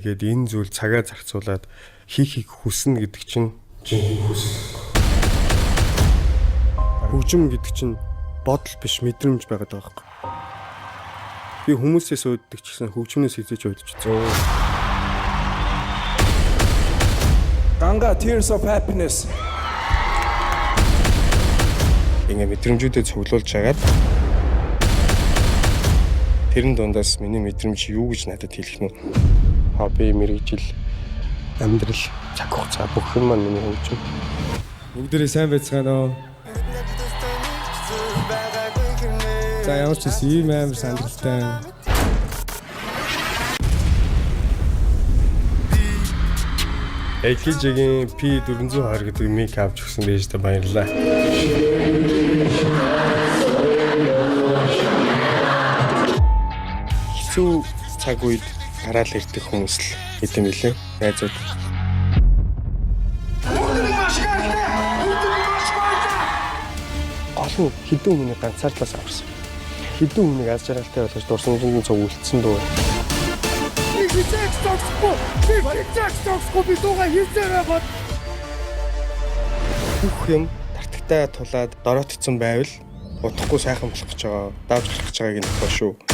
Тэгээд энэ зүйл цагаа зарцуулаад хийхийг хүснэ гэдэг чинь жинхэнэ хүсэл. Хөгжим гэдэг чинь бодол биш мэдрэмж байгаад байгаа байхгүй. Би хүмүүсээс үүддэг ч гэсэн хөгжмнөөс хизээж үүдчих зөө. Ганга Tears of Happiness. Ингээ мэдрэмжүүдэд цуглуулж хагаад тэрэн дундаас миний мэдрэмж юу гэж надад хэлэх нь хобби, мэргэжил, амьдрал, цаг хугацаа бүх юм маань миний хөгжим. Бүгдээрээ сайн байцгаана уу? За ямар ч юм ийм амар сандралтай. Экижигийн P420 гэдэг мик авч өгсөн байж та баярлалаа. Хэцүү цаг үед гараал ирдэг хүмүүс л хэдэм билээ. Найзууд. Гол нь хэдэн хүний ганцаардлаас аварсан. Хэдэн хүнийг аз жаргалтай болгож дурсамжинд цуг үлдсэн дөө. Бүх юм тартагтай тулаад дороотцсон байвал удахгүй сайхан болох гэж байгаа. Давж гарах гэж байгааг нь тохиол шүү.